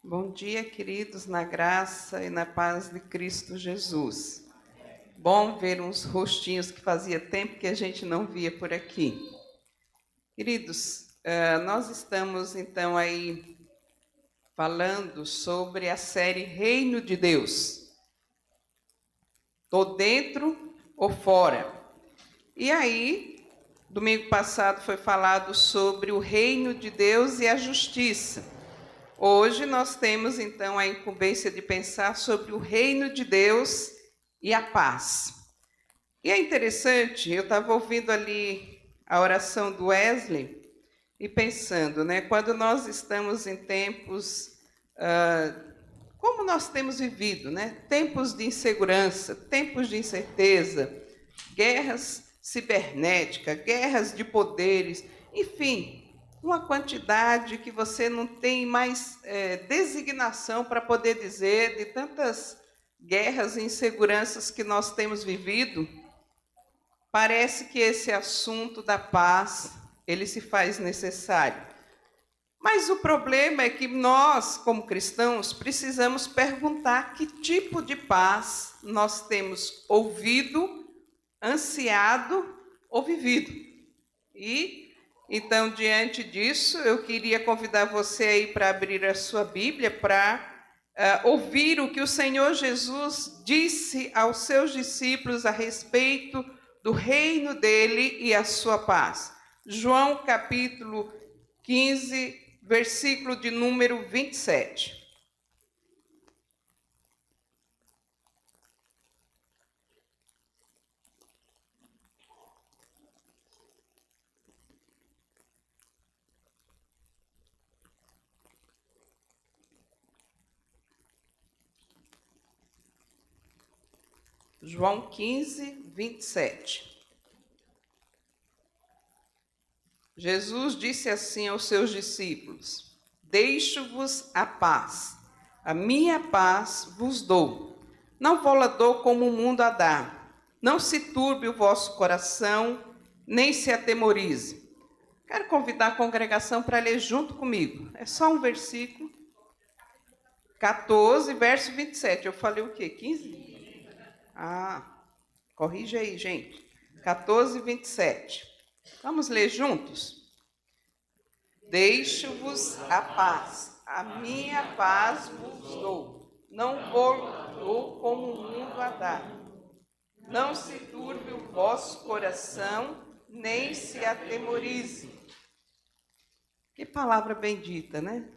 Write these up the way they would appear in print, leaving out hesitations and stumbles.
Bom dia, queridos, na graça e na paz de Cristo Jesus. Bom ver uns rostinhos que fazia tempo que a gente não via por aqui. Queridos, nós estamos então aí falando sobre a série Reino de Deus. Tô dentro ou fora? E aí, domingo passado foi falado sobre o reino de Deus e a justiça. Hoje nós temos então a incumbência de pensar sobre o reino de Deus e a paz. E é interessante, eu estava ouvindo ali a oração do Wesley e pensando, né, quando nós estamos em tempos, como nós temos vivido, né, tempos de insegurança, tempos de incerteza, guerras cibernéticas, guerras de poderes, enfim, uma quantidade que você não tem mais designação para poder dizer de tantas guerras e inseguranças que nós temos vivido. Parece que esse assunto da paz, ele se faz necessário. Mas o problema é que nós, como cristãos, precisamos perguntar que tipo de paz nós temos ouvido, ansiado ou vivido. E então, diante disso, eu queria convidar você aí para abrir a sua Bíblia para ouvir o que o Senhor Jesus disse aos seus discípulos a respeito do reino dele e a sua paz. João capítulo 15, versículo de número 27. João 15, 27. Jesus disse assim aos seus discípulos: Deixo-vos a paz, a minha paz vos dou. Não vou-la dou como o mundo a dá. Não se turbe o vosso coração, nem se atemorize. Quero convidar a congregação para ler junto comigo. É só um versículo. 14, verso 27. Eu falei o quê? 15? Corrige aí, gente. 14, 27. Vamos ler juntos? Deixo-vos a paz, a minha paz vos dou. Não vou dou como o mundo a dá. Não se turbe o vosso coração, nem se atemorize. Que palavra bendita, né?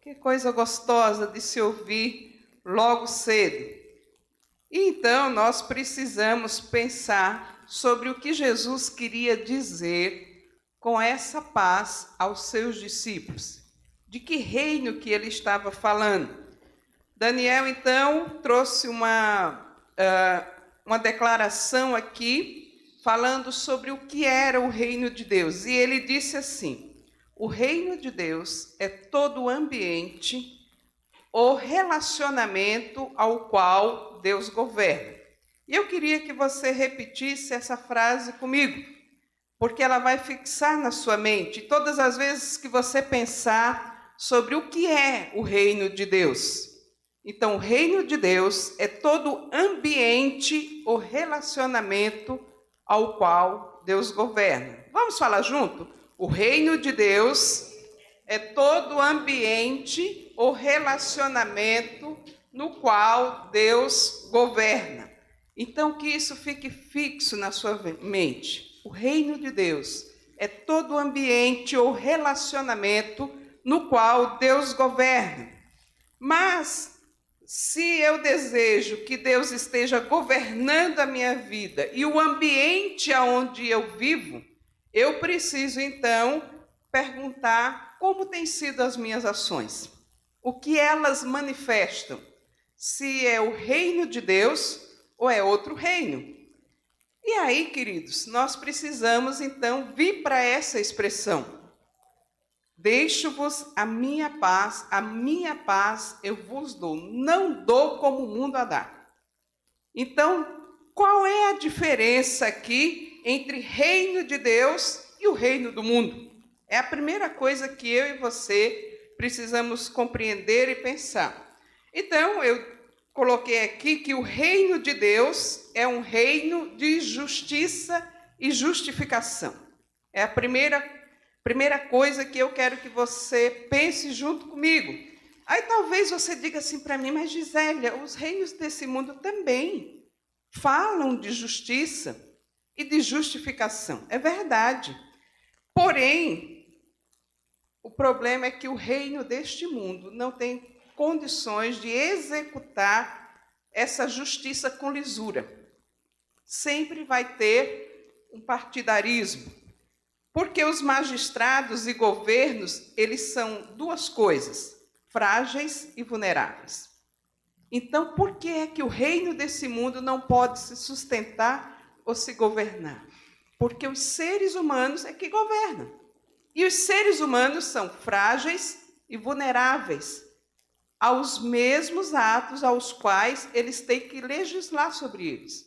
Que coisa gostosa de se ouvir logo cedo. Então, nós precisamos pensar sobre o que Jesus queria dizer com essa paz aos seus discípulos. De que reino que ele estava falando? Daniel, então, trouxe uma declaração aqui, falando sobre o que era o reino de Deus. E ele disse assim: o reino de Deus é todo o ambiente, o relacionamento ao qual Deus governa. E eu queria que você repetisse essa frase comigo, porque ela vai fixar na sua mente todas as vezes que você pensar sobre o que é o reino de Deus. Então, o reino de Deus é todo ambiente ou relacionamento ao qual Deus governa. Vamos falar junto? O reino de Deus é todo ambiente ou relacionamento no qual Deus governa. Então, que isso fique fixo na sua mente. O reino de Deus é todo ambiente ou relacionamento no qual Deus governa. Mas, se eu desejo que Deus esteja governando a minha vida e o ambiente onde eu vivo, eu preciso, então, perguntar como têm sido as minhas ações. O que elas manifestam? Se é o reino de Deus ou é outro reino. E aí, queridos, nós precisamos, então, vir para essa expressão. Deixo-vos a minha paz eu vos dou. Não dou como o mundo a dá. Então, qual é a diferença aqui entre reino de Deus e o reino do mundo? É a primeira coisa que eu e você precisamos compreender e pensar. Então, eu coloquei aqui que o reino de Deus é um reino de justiça e justificação. É a primeira coisa que eu quero que você pense junto comigo. Aí talvez você diga assim para mim, mas Gisélia, os reinos desse mundo também falam de justiça e de justificação. É verdade. Porém, o problema é que o reino deste mundo não tem condições de executar essa justiça com lisura. Sempre vai ter um partidarismo, porque os magistrados e governos, eles são duas coisas, frágeis e vulneráveis. Então, por que é que o reino desse mundo não pode se sustentar ou se governar? Porque os seres humanos é que governam. E os seres humanos são frágeis e vulneráveis aos mesmos atos aos quais eles têm que legislar sobre eles.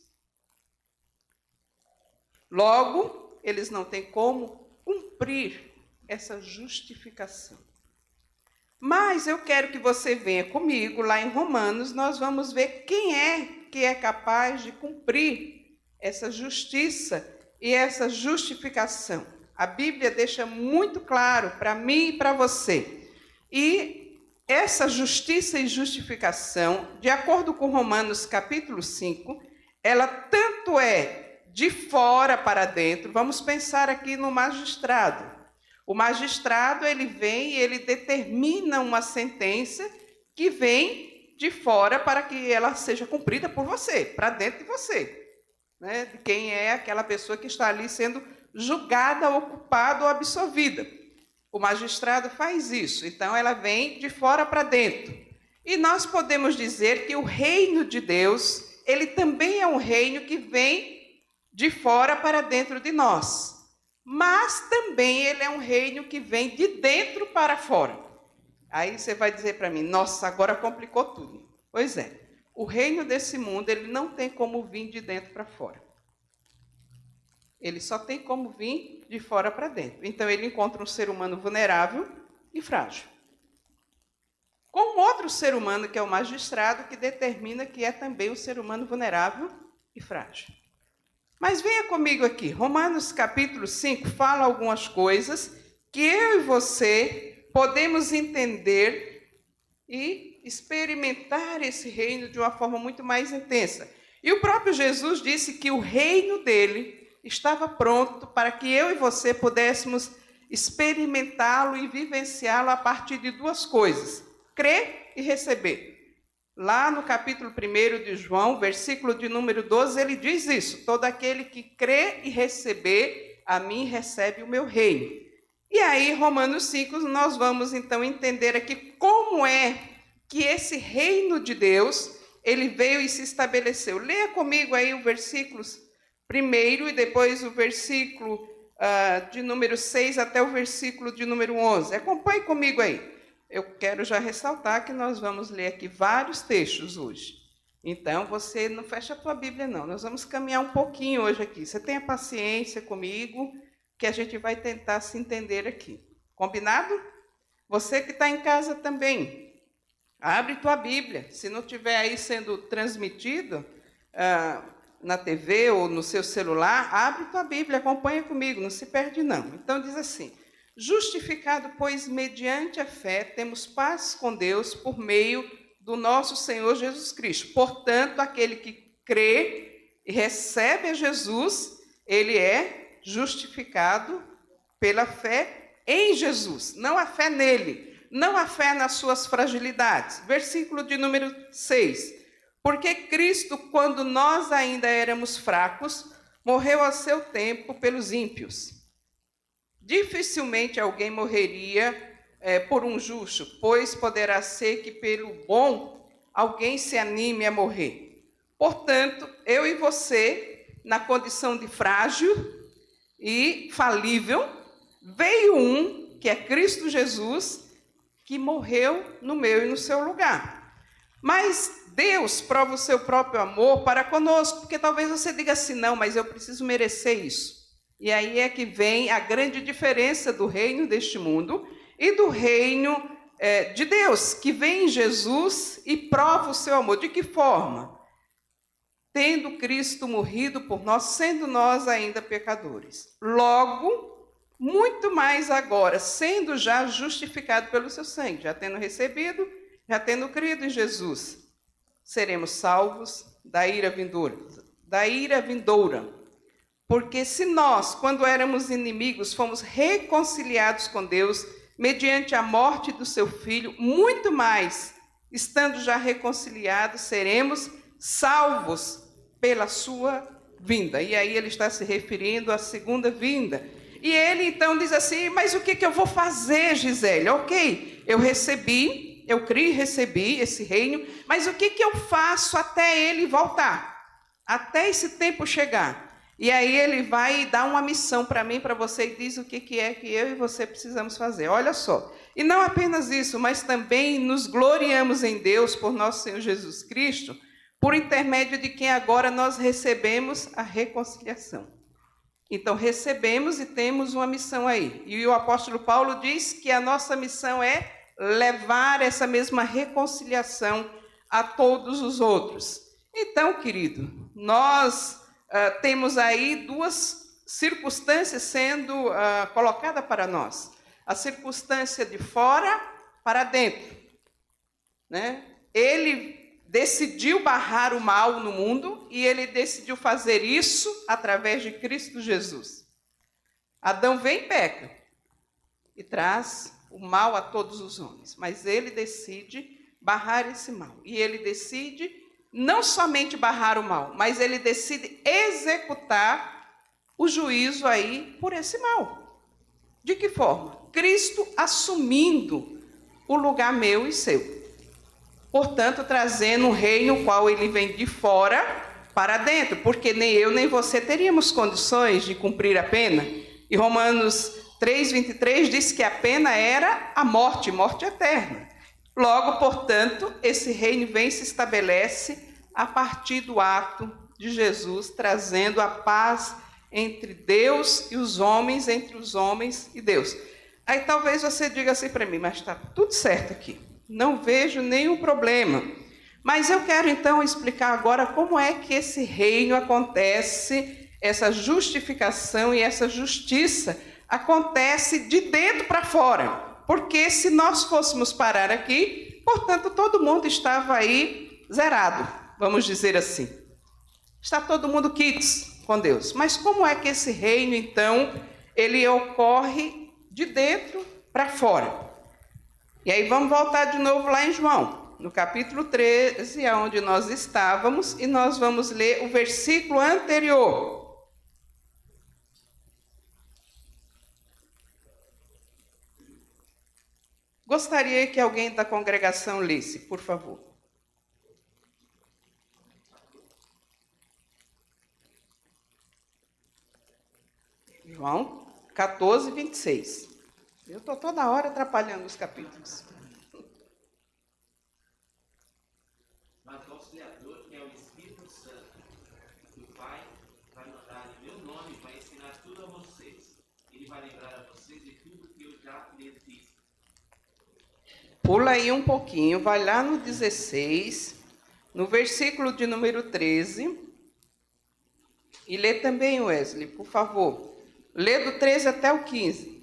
Logo, eles não têm como cumprir essa justificação. Mas eu quero que você venha comigo, lá em Romanos, nós vamos ver quem é que é capaz de cumprir essa justiça e essa justificação. A Bíblia deixa muito claro para mim e para você. E essa justiça e justificação, de acordo com Romanos capítulo 5, ela tanto é de fora para dentro. Vamos pensar aqui no magistrado. O magistrado, ele vem e ele determina uma sentença que vem de fora para que ela seja cumprida por você, para dentro de você, né? De quem é aquela pessoa que está ali sendo julgada, ocupada ou absolvida. O magistrado faz isso, então ela vem de fora para dentro. E nós podemos dizer que o reino de Deus, ele também é um reino que vem de fora para dentro de nós. Mas também ele é um reino que vem de dentro para fora. Aí você vai dizer para mim, nossa, agora complicou tudo. Pois é, o reino desse mundo, ele não tem como vir de dentro para fora. Ele só tem como vir de fora para dentro. Então, ele encontra um ser humano vulnerável e frágil. Com outro ser humano, que é o magistrado, que determina que é também um ser humano vulnerável e frágil. Mas venha comigo aqui. Romanos capítulo 5 fala algumas coisas que eu e você podemos entender e experimentar esse reino de uma forma muito mais intensa. E o próprio Jesus disse que o reino dele estava pronto para que eu e você pudéssemos experimentá-lo e vivenciá-lo a partir de duas coisas: crer e receber. Lá no capítulo 1 de João, versículo de número 12, ele diz isso: todo aquele que crê e receber, a mim recebe o meu reino. E aí, Romanos 5, nós vamos então entender aqui como é que esse reino de Deus, ele veio e se estabeleceu. Leia comigo aí o versículos primeiro e depois o versículo de número 6 até o versículo de número 11. Acompanhe comigo aí. Eu quero já ressaltar que nós vamos ler aqui vários textos hoje. Então, você não fecha a tua Bíblia, não. Nós vamos caminhar um pouquinho hoje aqui. Você tenha paciência comigo, que a gente vai tentar se entender aqui. Combinado? Você que está em casa também, abre tua Bíblia. Se não estiver aí sendo transmitido na TV ou no seu celular, abre tua Bíblia, acompanha comigo, não se perde não. Então diz assim: justificado, pois, mediante a fé, temos paz com Deus por meio do nosso Senhor Jesus Cristo. Portanto, aquele que crê e recebe a Jesus, ele é justificado pela fé em Jesus, não a fé nele, não a fé nas suas fragilidades. Versículo de número 6. Porque Cristo, quando nós ainda éramos fracos, morreu a seu tempo pelos ímpios. Dificilmente alguém morreria por um justo, pois poderá ser que pelo bom alguém se anime a morrer. Portanto, eu e você, na condição de frágil e falível, veio um, que é Cristo Jesus, que morreu no meu e no seu lugar. Mas Deus prova o seu próprio amor para conosco, porque talvez você diga assim, não, mas eu preciso merecer isso. E aí é que vem a grande diferença do reino deste mundo e do reino de Deus, que vem em Jesus e prova o seu amor. De que forma? Tendo Cristo morrido por nós, sendo nós ainda pecadores. Logo, muito mais agora, sendo já justificado pelo seu sangue, já tendo recebido, já tendo crido em Jesus, seremos salvos da ira vindoura. Porque se nós, quando éramos inimigos, fomos reconciliados com Deus, mediante a morte do seu Filho, muito mais, estando já reconciliados, seremos salvos pela sua vinda. E aí ele está se referindo à segunda vinda. E ele então diz assim, mas o que eu vou fazer, Gisele? Ok, eu recebi, eu criei e recebi esse reino, mas o que eu faço até ele voltar? Até esse tempo chegar? E aí ele vai dar uma missão para mim, para você, e diz o que é que eu e você precisamos fazer. Olha só, e não apenas isso, mas também nos gloriamos em Deus por nosso Senhor Jesus Cristo, por intermédio de quem agora nós recebemos a reconciliação. Então, recebemos e temos uma missão aí. E o apóstolo Paulo diz que a nossa missão é levar essa mesma reconciliação a todos os outros. Então, querido, nós temos aí duas circunstâncias sendo colocadas para nós. A circunstância de fora para dentro, né? Ele decidiu barrar o mal no mundo e ele decidiu fazer isso através de Cristo Jesus. Adão vem e peca e traz o mal a todos os homens, mas ele decide barrar esse mal. E ele decide não somente barrar o mal, mas ele decide executar o juízo aí por esse mal. De que forma? Cristo assumindo o lugar meu e seu. Portanto, trazendo um reino qual ele vem de fora para dentro, porque nem eu nem você teríamos condições de cumprir a pena. E Romanos 3:23 diz que a pena era a morte, morte eterna. Logo, portanto, esse reino vem e se estabelece a partir do ato de Jesus, trazendo a paz entre Deus e os homens, entre os homens e Deus. Aí talvez você diga assim para mim, mas está tudo certo aqui. Não vejo nenhum problema. Mas eu quero então explicar agora como é que esse reino acontece, essa justificação e essa justiça acontece de dentro para fora. Porque se nós fôssemos parar aqui, portanto, todo mundo estava aí zerado, vamos dizer assim. Está todo mundo quites com Deus. Mas como é que esse reino, então, ele ocorre de dentro para fora? E aí vamos voltar de novo lá em João, no capítulo 13, onde nós estávamos, e nós vamos ler o versículo anterior. Gostaria que alguém da congregação lesse, por favor. João 14, 26. Eu estou toda hora atrapalhando os capítulos. Mas o Auxiliador, que é o Espírito Santo, que o Pai vai mandar em meu nome, vai ensinar tudo a vocês. Ele vai lembrar a vocês de tudo que eu já lhes disse. Pula aí um pouquinho, vai lá no 16, no versículo de número 13, e lê também, Wesley, por favor. Lê do 13 até o 15.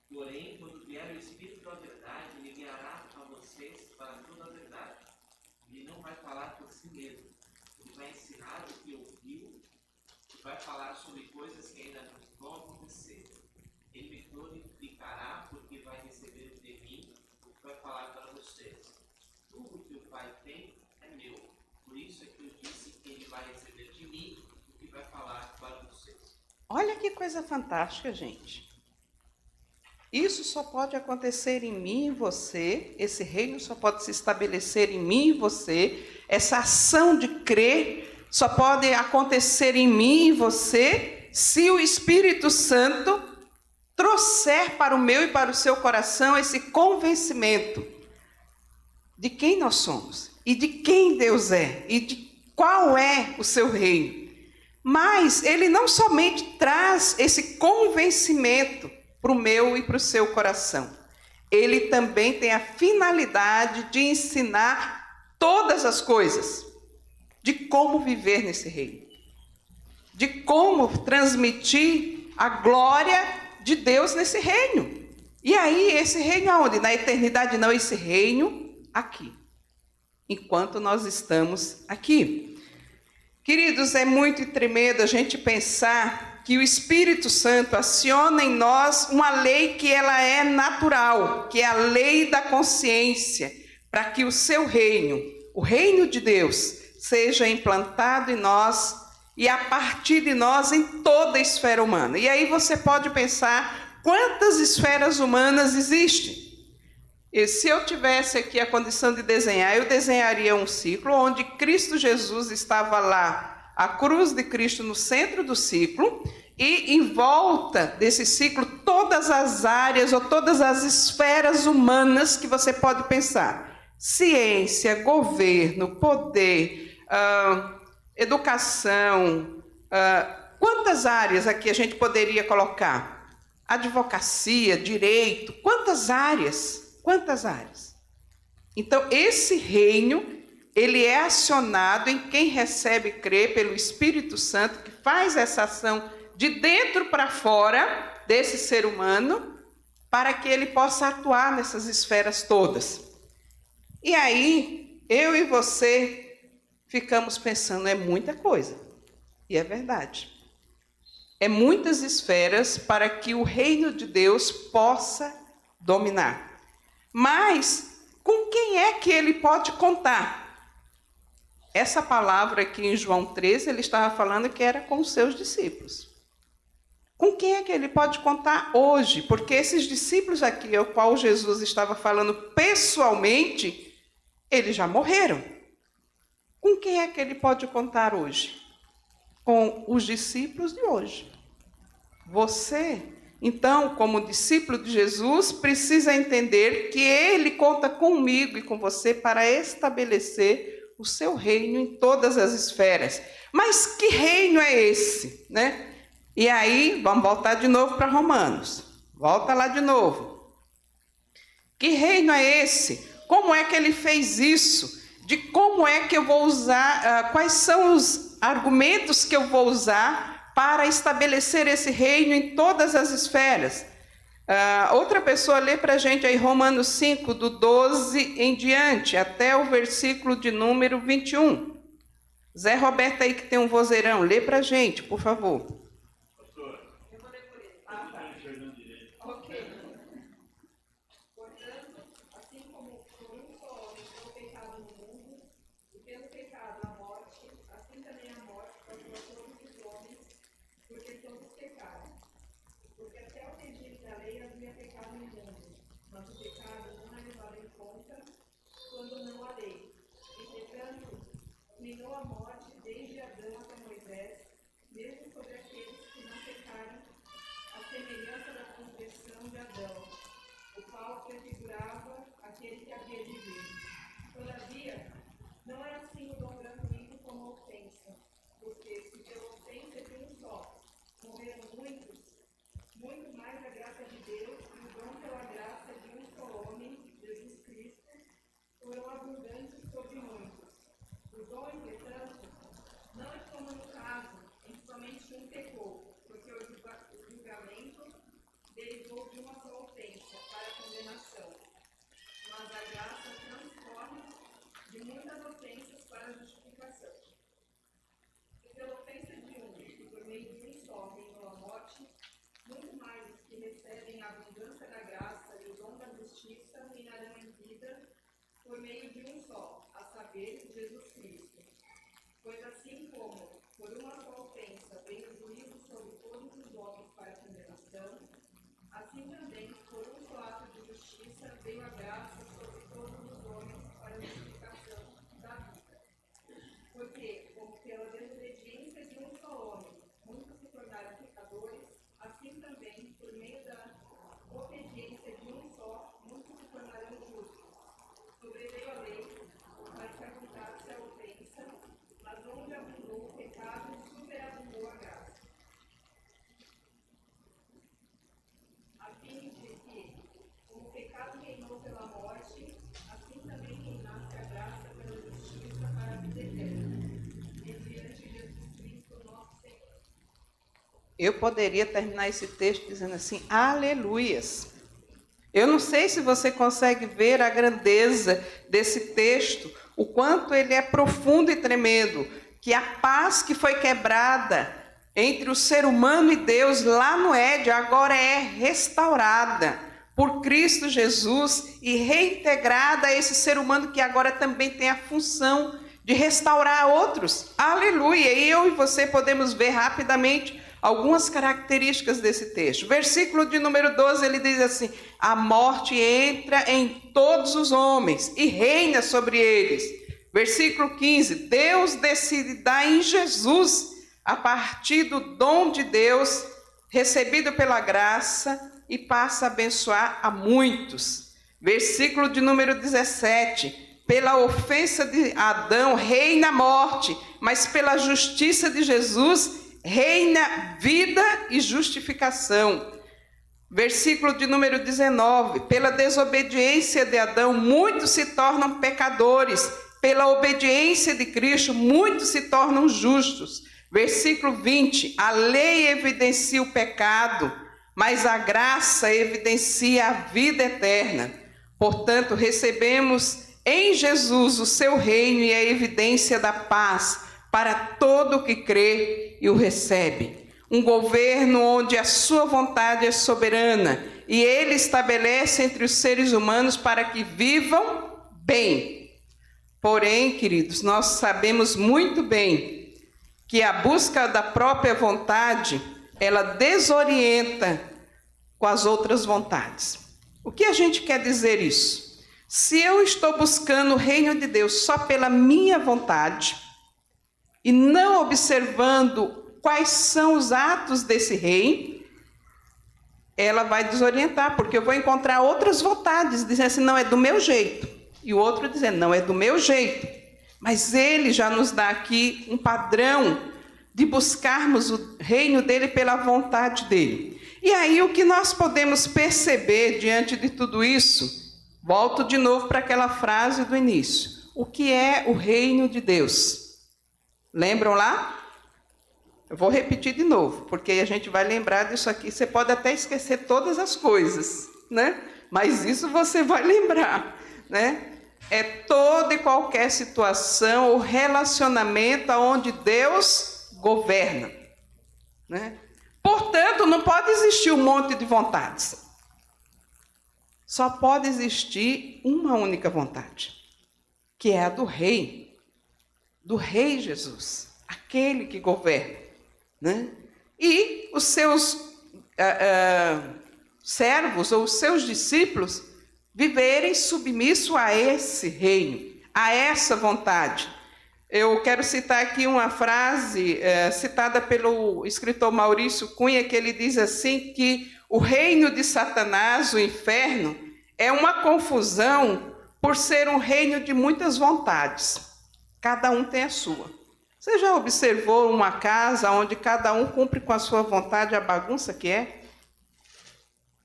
Porém, quando vier o Espírito da verdade, ele guiará a vocês para toda a verdade. Ele não vai falar por si mesmo. Ele vai ensinar o que ouviu e vai falar sobre coisas que ainda não vão acontecer. Ele me glorificará porque vai receber de mim o que vai falar para vocês. Tudo que o Pai tem é meu. Por isso é que eu disse que ele vai receber de mim o que vai falar para vocês. Olha que coisa fantástica, gente. Isso só pode acontecer em mim e você, esse reino só pode se estabelecer em mim e você, essa ação de crer só pode acontecer em mim e você, se o Espírito Santo trouxer para o meu e para o seu coração esse convencimento de quem nós somos, e de quem Deus é, e de qual é o seu reino. Mas ele não somente traz esse convencimento para o meu e para o seu coração. Ele também tem a finalidade de ensinar todas as coisas, de como viver nesse reino, de como transmitir a glória de Deus nesse reino. E aí, esse reino aonde? Na eternidade não, esse reino aqui, enquanto nós estamos aqui. Queridos, é muito tremendo a gente pensar que o Espírito Santo aciona em nós uma lei que ela é natural, que é a lei da consciência, para que o seu reino, o reino de Deus, seja implantado em nós e a partir de nós em toda a esfera humana. E aí você pode pensar quantas esferas humanas existem. E se eu tivesse aqui a condição de desenhar, eu desenharia um ciclo onde Cristo Jesus estava lá, a cruz de Cristo no centro do ciclo, e em volta desse ciclo todas as áreas ou todas as esferas humanas que você pode pensar. Ciência, governo, poder, educação, quantas áreas aqui a gente poderia colocar? Advocacia, direito, quantas áreas? Quantas áreas? Então, esse reino, ele é acionado em quem recebe e crê pelo Espírito Santo, que faz essa ação de dentro para fora desse ser humano, para que ele possa atuar nessas esferas todas. E aí, eu e você ficamos pensando, é muita coisa. E é verdade. É muitas esferas para que o reino de Deus possa dominar. Mas, com quem é que ele pode contar? Essa palavra aqui em João 13, ele estava falando que era com os seus discípulos. Com quem é que ele pode contar hoje? Porque esses discípulos aqui, ao qual Jesus estava falando pessoalmente, eles já morreram. Com quem é que ele pode contar hoje? Com os discípulos de hoje. Você, então, como discípulo de Jesus, precisa entender que ele conta comigo e com você para estabelecer o seu reino em todas as esferas. Mas que reino é esse, né? E aí, vamos voltar de novo para Romanos. Volta lá de novo. Que reino é esse? Como é que ele fez isso? De como é que eu vou usar, quais são os argumentos que eu vou usar para estabelecer esse reino em todas as esferas? Outra pessoa lê para a gente aí Romanos 5, do 12 em diante, até o versículo de número 21. Zé Roberto aí que tem um vozeirão, lê para a gente, por favor. Pastor, Eu vou ler por ele. eu estou enxergando direito. Ok. Portanto, assim como por um só homem entrou o pecado no mundo, e pelo pecado a morte, assim também a morte passou a todos os homens, porque todos pecaram. Porque até o regime da lei havia pecado no mundo, mas o pecado não é levado em conta quando não há lei. Entretanto, reinou a morte desde Adão até Moisés, mesmo sobre aqueles que não pecaram, a semelhança da transgressão de Adão, o qual prefigurava aquele que havia de vir. Todavia, não é assim o dom gratuito como a ofensa, porque se pela ofensa de um só morreram muitos, muito mais a graça de Deus e o dom pela graça de um só homem, Jesus Cristo, foram abundantes sobre muitos. O dom, entretanto, não é como no caso em que somente um pecou, porque o julgamento derivou de uma só ofensa para a condenação. Mas a graça transforma de muitas ofensas para a justificação. E pela ofensa de um, e por meio de um só reinou a morte, muito mais os que recebem a abundância da graça e o dom da justiça reinarão em vida por meio de um só, a saber, Jesus Cristo. Pois assim como, por uma só ofensa, veio o juízo sobre todos os homens para a condenação, assim também, por um só ato de justiça, veio a graça sobre todos os homens para a justificação da vida. Porque, como pela desobediência de um só homem, muitos se tornaram pecadores, assim também, por meio da obediência de um só, muitos se tornarão justos. Sobreveio a lei para que a Eu poderia terminar esse texto dizendo assim, aleluias. Eu não sei se você consegue ver a grandeza desse texto, o quanto ele é profundo e tremendo, que a paz que foi quebrada entre o ser humano e Deus lá no Éden agora é restaurada por Cristo Jesus e reintegrada a esse ser humano que agora também tem a função de restaurar outros. Aleluia! E eu e você podemos ver rapidamente algumas características desse texto. Versículo de número 12, ele diz assim, a morte entra em todos os homens e reina sobre eles. Versículo 15, Deus decide dar em Jesus, a partir do dom de Deus, recebido pela graça, e passa a abençoar a muitos. Versículo de número 17, pela ofensa de Adão reina a morte, mas pela justiça de Jesus reina vida e justificação. Versículo de número 19, pela desobediência de Adão muitos se tornam pecadores, pela obediência de Cristo muitos se tornam justos. Versículo 20, a lei evidencia o pecado, mas a graça evidencia a vida eterna. Portanto, recebemos em Jesus o seu reino e a evidência da paz para todo o que crê e o recebe. Um governo onde a sua vontade é soberana e ele estabelece entre os seres humanos para que vivam bem. Porém, queridos, nós sabemos muito bem que a busca da própria vontade, ela desorienta com as outras vontades. O que a gente quer dizer isso? Se eu estou buscando o reino de Deus só pela minha vontade e não observando quais são os atos desse reino, ela vai desorientar, porque eu vou encontrar outras vontades, dizendo assim, não é do meu jeito. E o outro dizendo, não é do meu jeito. Mas ele já nos dá aqui um padrão de buscarmos o reino dele pela vontade dele. E aí o que nós podemos perceber diante de tudo isso, volto de novo para aquela frase do início. O que é o reino de Deus? Lembram lá? Eu vou repetir de novo, porque a gente vai lembrar disso aqui. Você pode até esquecer todas as coisas, né? Mas isso você vai lembrar, né? É toda e qualquer situação ou relacionamento onde Deus governa, né? Portanto, não pode existir um monte de vontades. Só pode existir uma única vontade, que é a do Rei Jesus, aquele que governa, né? E os seus servos ou os seus discípulos viverem submisso a esse reino, a essa vontade. Eu quero citar aqui uma frase citada pelo escritor Maurício Cunha, que ele diz assim, que o reino de Satanás, o inferno, é uma confusão por ser um reino de muitas vontades. Cada um tem a sua. Você já observou uma casa onde cada um cumpre com a sua vontade a bagunça que é?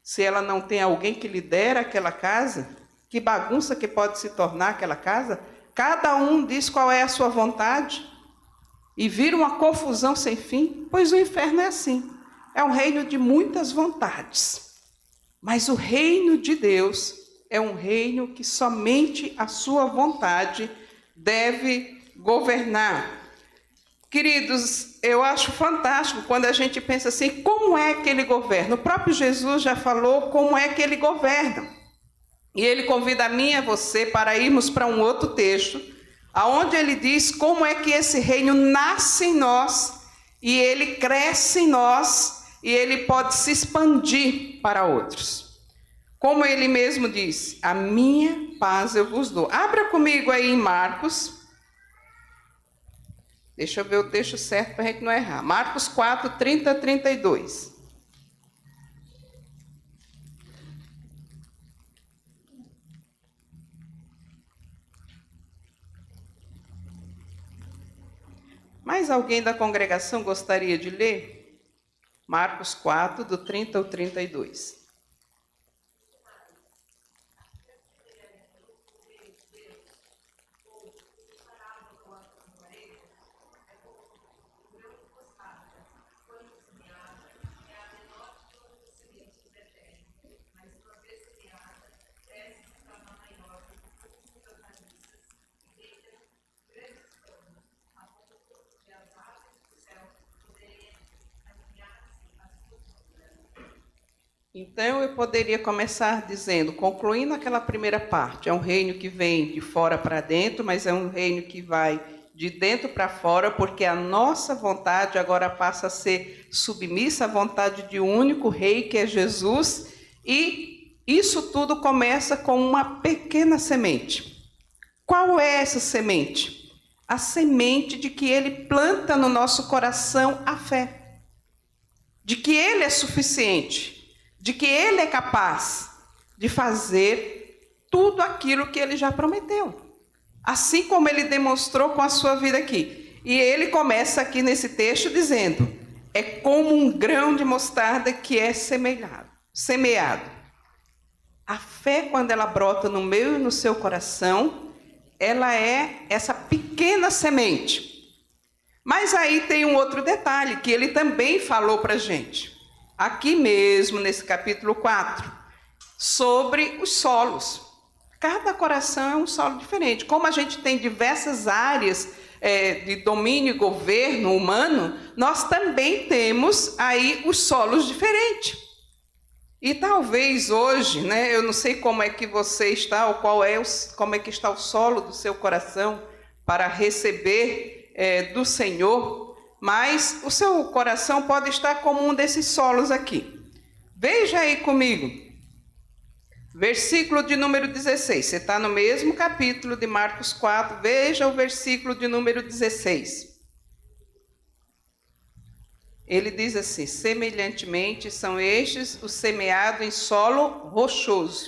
Se ela não tem alguém que lidera aquela casa, que bagunça que pode se tornar aquela casa? Cada um diz qual é a sua vontade e vira uma confusão sem fim, pois o inferno é assim. É um reino de muitas vontades. Mas o reino de Deus é um reino que somente a sua vontade deve governar. Queridos, eu acho fantástico quando a gente pensa assim, como é que ele governa? O próprio Jesus já falou como é que ele governa. E ele convida a mim e a você para irmos para um outro texto, onde ele diz como é que esse reino nasce em nós, e ele cresce em nós, e ele pode se expandir para outros. Como ele mesmo diz, a minha paz eu vos dou. Abra comigo aí em Marcos. Deixa eu ver o texto certo para a gente não errar. Marcos 4, 30 a 32. Mais alguém da congregação gostaria de ler? Marcos 4, do 30 ao 32. Então, eu poderia começar dizendo, concluindo aquela primeira parte, é um reino que vem de fora para dentro, mas é um reino que vai de dentro para fora, porque a nossa vontade agora passa a ser submissa à vontade de um único rei, que é Jesus, e isso tudo começa com uma pequena semente. Qual é essa semente? A semente de que ele planta no nosso coração a fé, de que ele é suficiente, de que ele é capaz de fazer tudo aquilo que ele já prometeu, assim como ele demonstrou com a sua vida aqui. E ele começa aqui nesse texto dizendo, é como um grão de mostarda que é semeado. A fé, quando ela brota no meu e no seu coração, ela é essa pequena semente. Mas aí tem um outro detalhe que ele também falou para a gente. Aqui mesmo, nesse capítulo 4, sobre os solos. Cada coração é um solo diferente. Como a gente tem diversas áreas de domínio e governo humano, nós também temos aí os solos diferentes. E talvez hoje, né, eu não sei como é que você está, ou como é que está o solo do seu coração para receber do Senhor, mas o seu coração pode estar como um desses solos aqui. Veja aí comigo, versículo de número 16. Você está no mesmo capítulo de Marcos 4, veja o versículo de número 16. Ele diz assim, semelhantemente são estes os semeados em solo rochoso.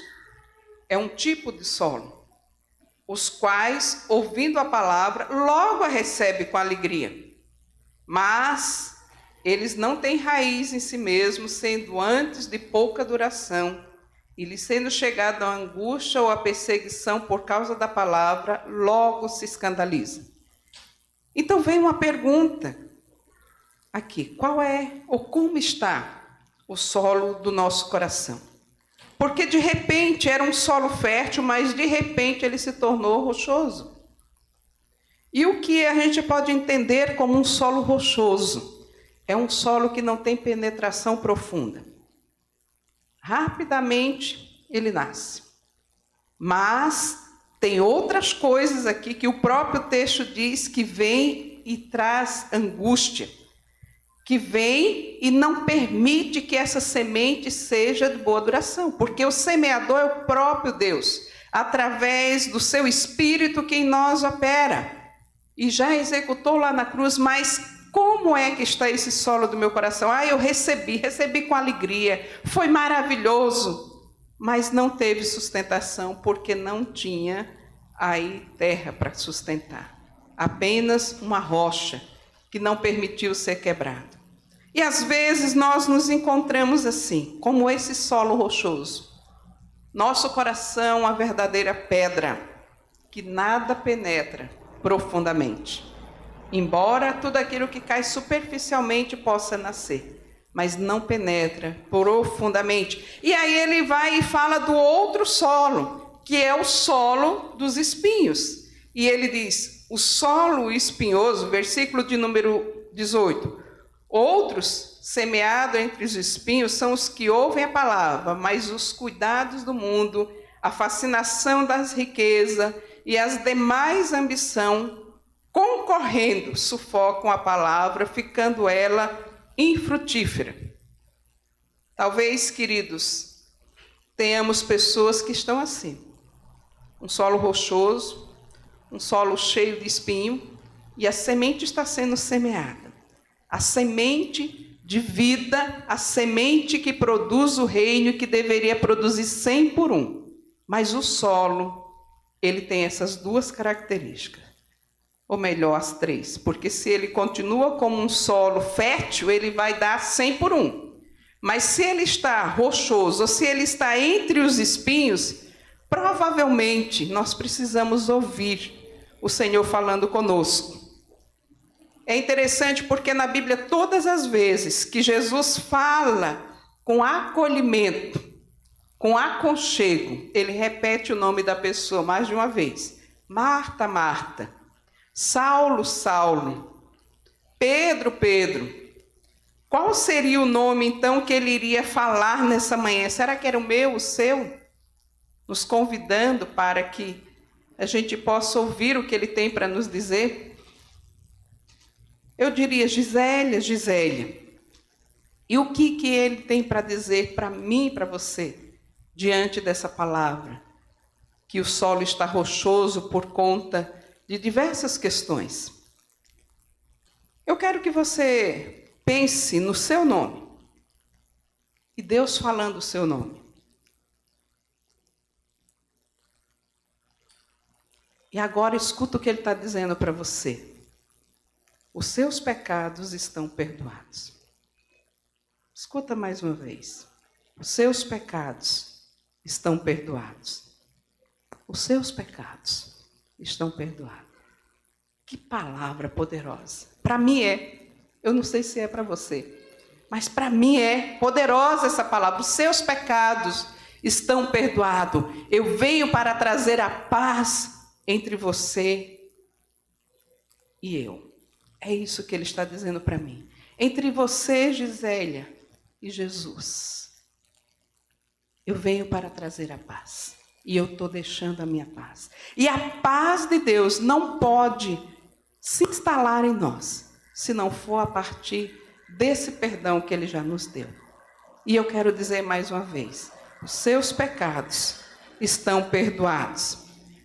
É um tipo de solo, os quais, ouvindo a palavra, logo a recebem com alegria. Mas eles não têm raiz em si mesmos, sendo antes de pouca duração, e lhes sendo chegado a angústia ou a perseguição por causa da palavra, logo se escandaliza. Então vem uma pergunta aqui, qual é ou como está o solo do nosso coração? Porque de repente era um solo fértil, mas de repente ele se tornou rochoso. E o que a gente pode entender como um solo rochoso? É um solo que não tem penetração profunda. Rapidamente ele nasce. Mas tem outras coisas aqui que o próprio texto diz que vem e traz angústia, que vem e não permite que essa semente seja de boa duração, porque o semeador é o próprio Deus, através do seu Espírito que em nós opera. E já executou lá na cruz, mas como é que está esse solo do meu coração? Eu recebi com alegria, foi maravilhoso, mas não teve sustentação, porque não tinha aí terra para sustentar. Apenas uma rocha que não permitiu ser quebrado. E às vezes nós nos encontramos assim, como esse solo rochoso. Nosso coração é uma verdadeira pedra, que nada penetra profundamente. Embora tudo aquilo que cai superficialmente possa nascer, mas não penetra profundamente. E aí ele vai e fala do outro solo, que é o solo dos espinhos. E ele diz, o solo espinhoso, versículo de número 18, outros semeados entre os espinhos são os que ouvem a palavra, mas os cuidados do mundo, a fascinação das riquezas e as demais ambição, concorrendo, sufocam a palavra, ficando ela infrutífera. Talvez, queridos, tenhamos pessoas que estão assim. Um solo rochoso, um solo cheio de espinho, e a semente está sendo semeada. A semente de vida, a semente que produz o reino, que deveria produzir 100 por 1. Mas o solo, ele tem essas duas características. Ou melhor, as três. Porque se ele continua como um solo fértil, ele vai dar 100 por 1. Mas se ele está rochoso, ou se ele está entre os espinhos, provavelmente nós precisamos ouvir o Senhor falando conosco. É interessante porque na Bíblia, todas as vezes que Jesus fala com acolhimento, com aconchego, ele repete o nome da pessoa mais de uma vez. Marta, Marta. Saulo, Saulo. Pedro, Pedro. Qual seria o nome, então, que ele iria falar nessa manhã? Será que era o meu, o seu? Nos convidando para que a gente possa ouvir o que ele tem para nos dizer? Eu diria, Gisélia, Gisélia, e o que ele tem para dizer para mim e para você, diante dessa palavra? Que o solo está rochoso por conta de diversas questões. Eu quero que você pense no seu nome, e Deus falando o seu nome. E agora escuta o que ele está dizendo para você. Os seus pecados estão perdoados. Escuta mais uma vez. Os seus pecados estão perdoados. Os seus pecados estão perdoados. Que palavra poderosa. Para mim é. Eu não sei se é para você. Mas para mim é poderosa essa palavra. Os seus pecados estão perdoados. Eu venho para trazer a paz entre você e eu. É isso que ele está dizendo para mim. Entre você, Gisélia, e Jesus. Eu venho para trazer a paz. E eu estou deixando a minha paz. E a paz de Deus não pode se instalar em nós, se não for a partir desse perdão que ele já nos deu. E eu quero dizer mais uma vez, os seus pecados estão perdoados.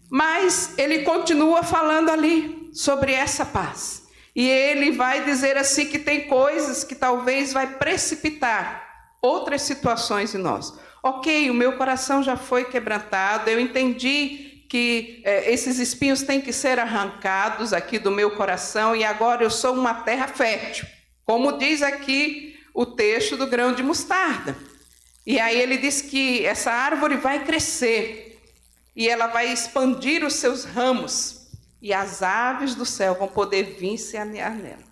Mas ele continua falando ali sobre essa paz. E ele vai dizer assim que tem coisas que talvez vai precipitar outras situações em nós. Ok, o meu coração já foi quebrantado, eu entendi que esses espinhos têm que ser arrancados aqui do meu coração e agora eu sou uma terra fértil, como diz aqui o texto do grão de mostarda. E aí ele diz que essa árvore vai crescer e ela vai expandir os seus ramos e as aves do céu vão poder vir se aninhar nela.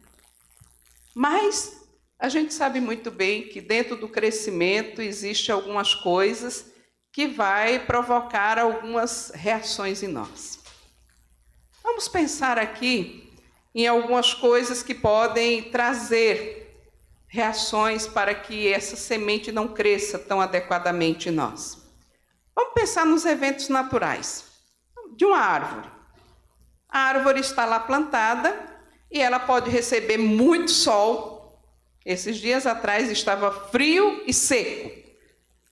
Mas a gente sabe muito bem que dentro do crescimento existe algumas coisas que vai provocar algumas reações em nós. Vamos pensar aqui em algumas coisas que podem trazer reações para que essa semente não cresça tão adequadamente em nós. Vamos pensar nos eventos naturais de uma árvore. A árvore está lá plantada e ela pode receber muito sol. Esses dias atrás estava frio e seco.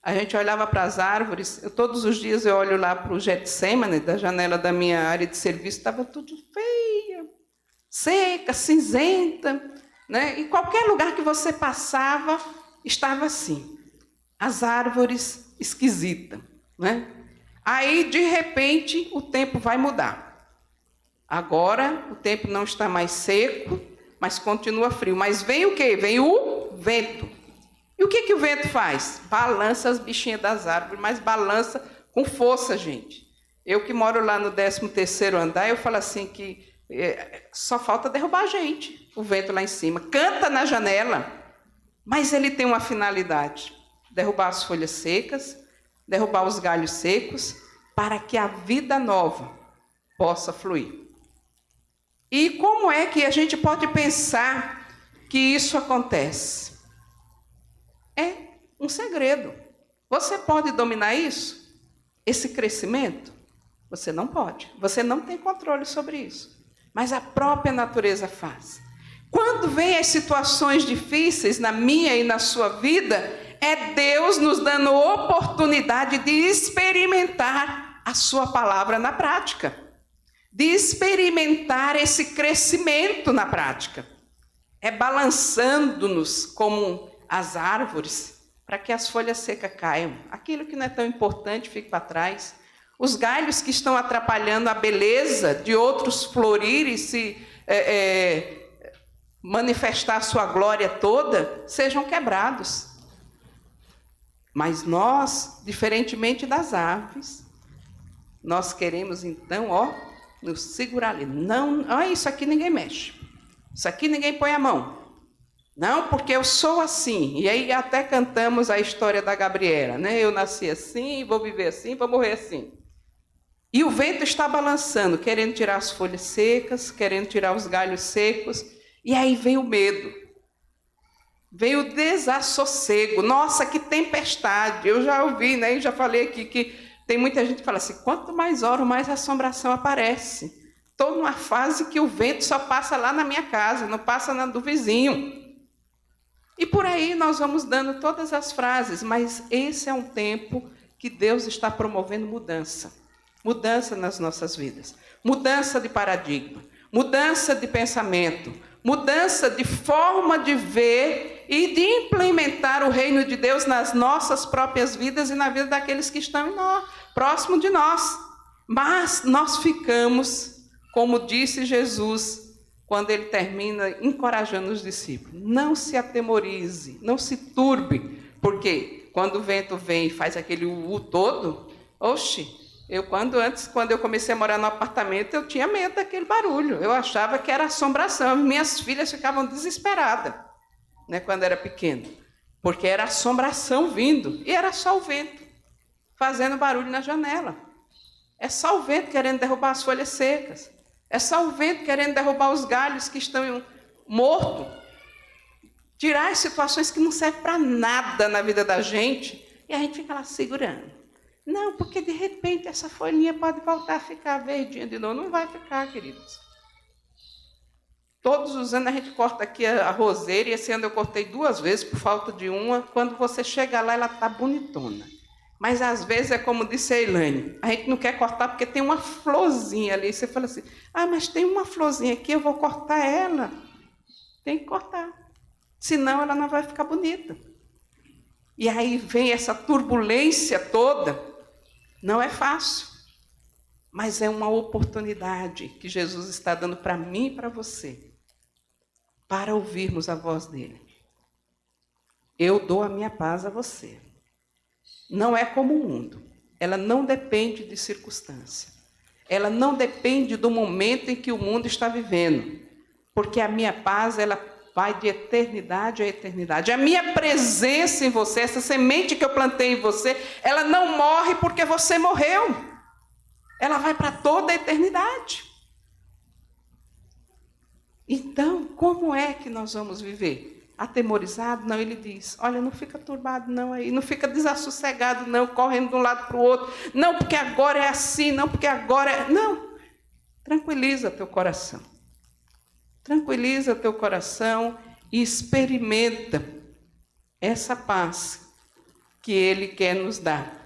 A gente olhava para as árvores, todos os dias eu olho lá para o Getsemane, da janela da minha área de serviço, estava tudo feia, seca, cinzenta, né? Em qualquer lugar que você passava, estava assim, as árvores esquisitas, né? Aí, de repente, o tempo vai mudar. Agora, o tempo não está mais seco, mas continua frio. Mas vem o quê? Vem o vento. E o que o vento faz? Balança as bichinhas das árvores, mas balança com força, gente. Eu que moro lá no 13º andar, eu falo assim que só falta derrubar a gente, o vento lá em cima. Canta na janela, mas ele tem uma finalidade. Derrubar as folhas secas, derrubar os galhos secos, para que a vida nova possa fluir. E como é que a gente pode pensar que isso acontece? É um segredo. Você pode dominar isso? Esse crescimento? Você não pode. Você não tem controle sobre isso. Mas a própria natureza faz. Quando vem as situações difíceis na minha e na sua vida, é Deus nos dando oportunidade de experimentar a sua palavra na prática. De experimentar esse crescimento na prática. É balançando-nos como as árvores para que as folhas secas caiam. Aquilo que não é tão importante fique para trás. Os galhos que estão atrapalhando a beleza de outros florir e se manifestar a sua glória toda, sejam quebrados. Mas nós, diferentemente das aves, nós queremos então, nos segurar ali. Não, isso aqui ninguém mexe. Isso aqui ninguém põe a mão. Não, porque eu sou assim. E aí até cantamos a história da Gabriela, né? Eu nasci assim, vou viver assim, vou morrer assim. E o vento está balançando, querendo tirar as folhas secas, querendo tirar os galhos secos. E aí vem o medo. Vem o desassossego. Nossa, que tempestade. Eu já ouvi, né? Eu já falei aqui que tem muita gente que fala assim, quanto mais oro, mais assombração aparece. Estou numa fase que o vento só passa lá na minha casa, não passa na do vizinho. E por aí nós vamos dando todas as frases, mas esse é um tempo que Deus está promovendo mudança. Mudança nas nossas vidas. Mudança de paradigma. Mudança de pensamento. Mudança de forma de ver e de implementar o reino de Deus nas nossas próprias vidas e na vida daqueles que estão próximo de nós. Mas nós ficamos, como disse Jesus, quando ele termina encorajando os discípulos. Não se atemorize, não se turbe, porque quando o vento vem e faz aquele todo, quando eu comecei a morar no apartamento, eu tinha medo daquele barulho. Eu achava que era assombração. Minhas filhas ficavam desesperadas, né, quando era pequena, porque era assombração vindo, e era só o vento fazendo barulho na janela. É só o vento querendo derrubar as folhas secas. É só o vento querendo derrubar os galhos que estão mortos. Tirar as situações que não servem para nada na vida da gente, e a gente fica lá segurando. Não, porque de repente essa folhinha pode voltar a ficar verdinha de novo. Não vai ficar, queridos. Todos os anos a gente corta aqui a roseira, e esse ano eu cortei 2 vezes por falta de uma. Quando você chega lá, ela está bonitona. Mas às vezes é como disse a Elaine, a gente não quer cortar porque tem uma florzinha ali. Você fala assim, mas tem uma florzinha aqui, eu vou cortar ela. Tem que cortar, senão ela não vai ficar bonita. E aí vem essa turbulência toda. Não é fácil, mas é uma oportunidade que Jesus está dando para mim e para você, para ouvirmos a voz dele. Eu dou a minha paz a você. Não é como o mundo. Ela não depende de circunstância. Ela não depende do momento em que o mundo está vivendo. Porque a minha paz, ela vai de eternidade a eternidade. A minha presença em você, essa semente que eu plantei em você, ela não morre porque você morreu. Ela vai para toda a eternidade. Então, como é que nós vamos viver? Atemorizado? Não, ele diz, olha, não fica turbado não aí, não fica desassossegado não, correndo de um lado para o outro, não porque agora é assim, não porque agora é... Não, tranquiliza teu coração. Tranquiliza teu coração e experimenta essa paz que ele quer nos dar.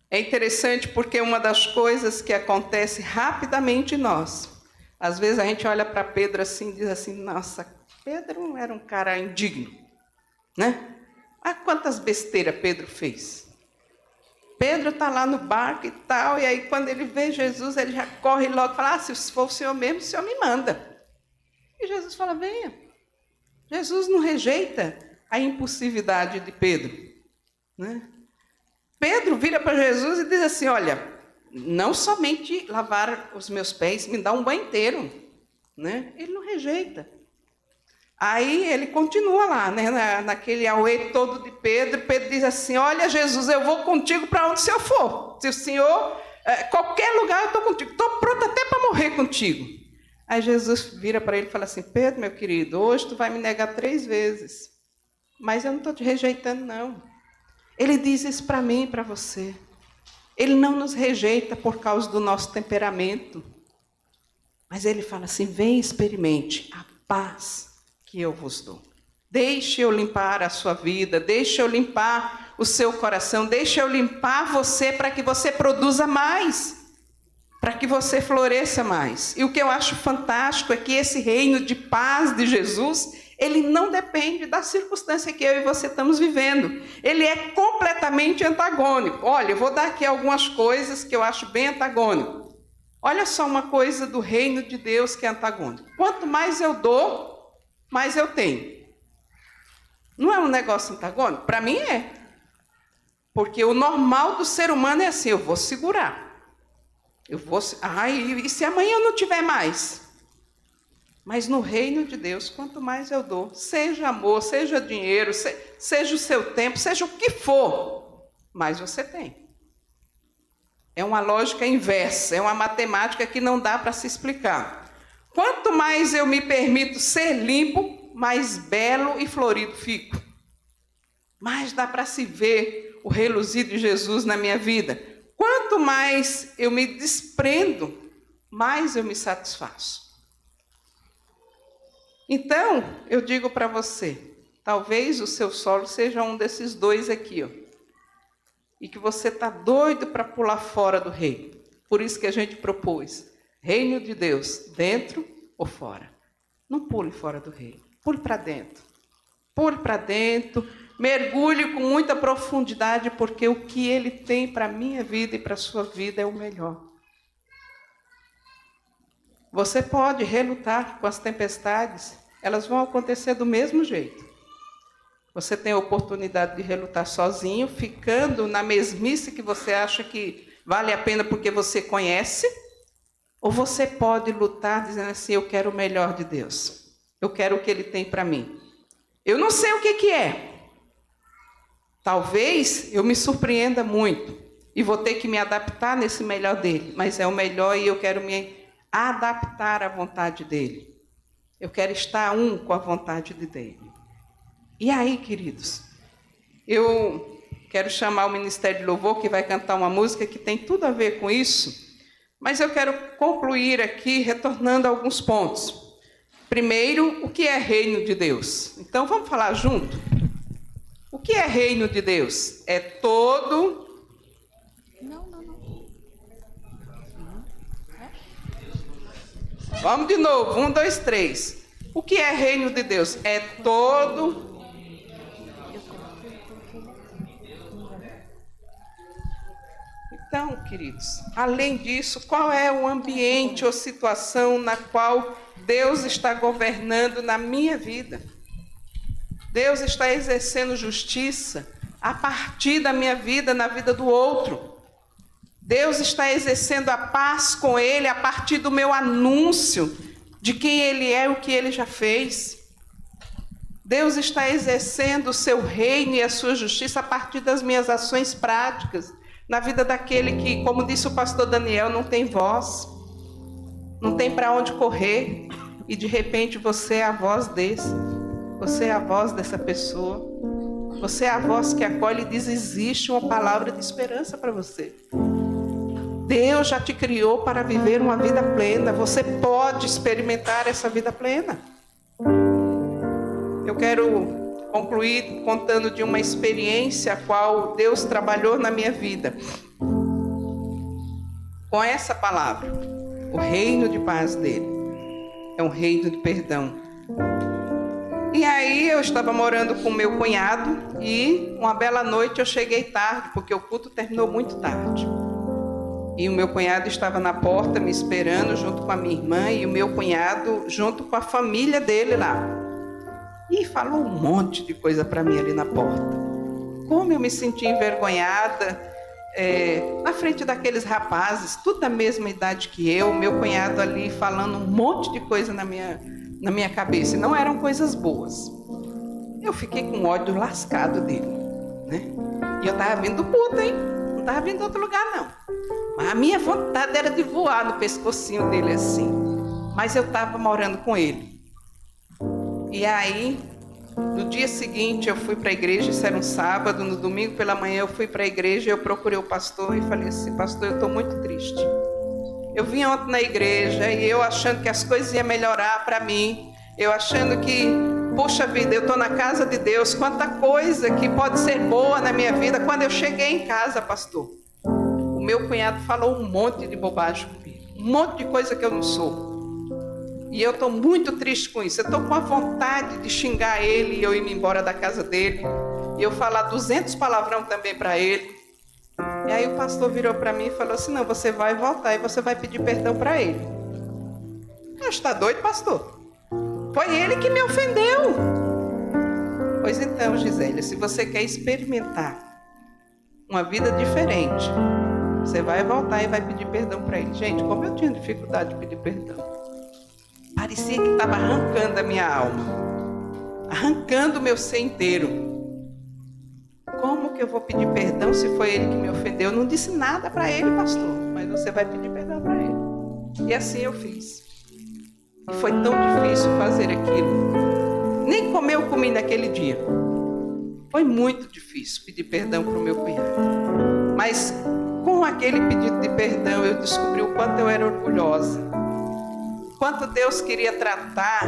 É interessante porque uma das coisas que acontece rapidamente em nós, às vezes a gente olha para Pedro assim e diz assim, nossa, Pedro era um cara indigno, né? Quantas besteiras Pedro fez. Pedro está lá no barco e tal, e aí quando ele vê Jesus, ele já corre logo e fala, se for o Senhor mesmo, o Senhor me manda. E Jesus fala, venha. Jesus não rejeita a impulsividade de Pedro, né? Pedro vira para Jesus e diz assim, olha, não somente lavar os meus pés, me dá um banho inteiro, né? Ele não rejeita. Aí ele continua lá, né, naquele auê todo de Pedro. Pedro diz assim, olha Jesus, eu vou contigo para onde o Senhor for. Se o Senhor, qualquer lugar eu estou contigo. Estou pronto até para morrer contigo. Aí Jesus vira para ele e fala assim, Pedro, meu querido, hoje tu vai me negar 3 vezes. Mas eu não estou te rejeitando, não. Ele diz isso para mim e para você. Ele não nos rejeita por causa do nosso temperamento. Mas ele fala assim, vem e experimente a paz que eu vos dou. Deixe eu limpar a sua vida, deixe eu limpar o seu coração, deixe eu limpar você para que você produza mais, para que você floresça mais. E o que eu acho fantástico é que esse reino de paz de Jesus, ele não depende da circunstância que eu e você estamos vivendo. Ele é completamente antagônico. Olha, eu vou dar aqui algumas coisas que eu acho bem antagônico. Olha só uma coisa do reino de Deus que é antagônico. Quanto mais eu dou, mais eu tenho. Não é um negócio antagônico? Para mim é. Porque o normal do ser humano é assim, eu vou segurar. E se amanhã eu não tiver mais? Mas no reino de Deus, quanto mais eu dou, seja amor, seja dinheiro, seja o seu tempo, seja o que for, mais você tem. É uma lógica inversa, é uma matemática que não dá para se explicar. Quanto mais eu me permito ser limpo, mais belo e florido fico. Mais dá para se ver o reluzir de Jesus na minha vida. Quanto mais eu me desprendo, mais eu me satisfaço. Então, eu digo para você, talvez o seu solo seja um desses dois aqui, ó, e que você está doido para pular fora do reino. Por isso que a gente propôs, reino de Deus, dentro ou fora. Não pule fora do reino, pule para dentro. Pule para dentro, mergulhe com muita profundidade, porque o que Ele tem para a minha vida e para a sua vida é o melhor. Você pode relutar com as tempestades, elas vão acontecer do mesmo jeito. Você tem a oportunidade de relutar sozinho, ficando na mesmice que você acha que vale a pena porque você conhece, ou você pode lutar dizendo assim, eu quero o melhor de Deus. Eu quero o que Ele tem para mim. Eu não sei o que é. Talvez eu me surpreenda muito e vou ter que me adaptar nesse melhor dele, mas é o melhor e eu quero me adaptar à vontade dele. Eu quero estar com a vontade dele. E aí, queridos, eu quero chamar o Ministério de Louvor, que vai cantar uma música que tem tudo a ver com isso, mas eu quero concluir aqui retornando a alguns pontos. Primeiro, o que é reino de Deus? Então, vamos falar junto? O que é reino de Deus? É todo... Vamos de novo, 1, 2, 3. O que é reino de Deus? É todo... Então, queridos, além disso, qual é o ambiente ou situação na qual Deus está governando na minha vida? Deus está exercendo justiça a partir da minha vida, na vida do outro. Deus está exercendo a paz com Ele a partir do meu anúncio de quem Ele é e o que Ele já fez. Deus está exercendo o seu reino e a sua justiça a partir das minhas ações práticas, na vida daquele que, como disse o pastor Daniel, não tem voz, não tem para onde correr, e de repente você é a voz desse, você é a voz dessa pessoa, você é a voz que acolhe e diz, existe uma palavra de esperança para você. Deus já te criou para viver uma vida plena, você pode experimentar essa vida plena. Eu quero concluir contando de uma experiência a qual Deus trabalhou na minha vida. Com essa palavra, o reino de paz dele é um reino de perdão. E aí eu estava morando com meu cunhado e uma bela noite eu cheguei tarde, porque o culto terminou muito tarde. E o meu cunhado estava na porta me esperando junto com a minha irmã e o meu cunhado junto com a família dele lá. E falou um monte de coisa para mim ali na porta. Como eu me senti envergonhada na frente daqueles rapazes, tudo da mesma idade que eu, meu cunhado ali falando um monte de coisa na minha cabeça. E não eram coisas boas. Eu fiquei com ódio lascado dele, né? E eu estava vindo do culto, hein? Não estava vindo de outro lugar, não. Mas a minha vontade era de voar no pescocinho dele assim. Mas eu estava morando com ele. E aí, no dia seguinte, eu fui para a igreja, isso era um sábado, no domingo pela manhã eu fui para a igreja, eu procurei o pastor e falei assim, pastor, eu estou muito triste. Eu vim ontem na igreja e eu achando que as coisas iam melhorar para mim, eu achando que, puxa vida, eu estou na casa de Deus, quanta coisa que pode ser boa na minha vida. Quando eu cheguei em casa, pastor, o meu cunhado falou um monte de bobagem comigo, um monte de coisa que eu não sou. E eu estou muito triste com isso. Eu estou com a vontade de xingar ele e eu ir embora da casa dele. E eu falar 200 palavrão também para ele. E aí o pastor virou para mim e falou assim, não, você vai voltar e você vai pedir perdão para ele. Eu está doido, pastor? Foi ele que me ofendeu. Pois então, Gisele, se você quer experimentar uma vida diferente, você vai voltar e vai pedir perdão para ele. Gente, como eu tinha dificuldade de pedir perdão. Parecia que estava arrancando a minha alma, arrancando o meu ser inteiro. Como que eu vou pedir perdão se foi ele que me ofendeu? Eu não disse nada para ele, pastor, mas você vai pedir perdão para ele. E assim eu fiz. E foi tão difícil fazer aquilo. nem comer eu comi naquele dia. Foi muito difícil pedir perdão para o meu cunhado. Mas com aquele pedido de perdão eu descobri o quanto eu era orgulhosa. Quanto Deus queria tratar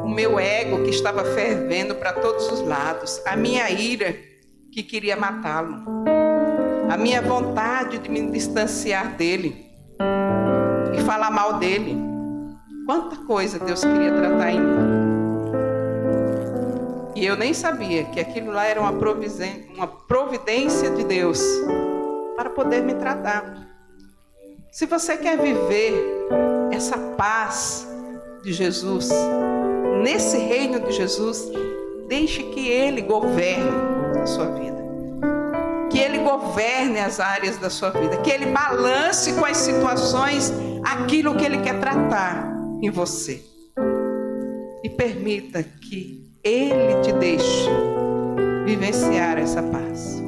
o meu ego que estava fervendo para todos os lados. A minha ira que queria matá-lo. A minha vontade de me distanciar dele. E falar mal dele. Quanta coisa Deus queria tratar em mim. E eu nem sabia que aquilo lá era uma providência de Deus para poder me tratar. Se você quer viver essa paz de Jesus, nesse reino de Jesus, deixe que Ele governe a sua vida. Que Ele governe as áreas da sua vida. Que Ele balance com as situações aquilo que Ele quer tratar em você. E permita que Ele te deixe vivenciar essa paz.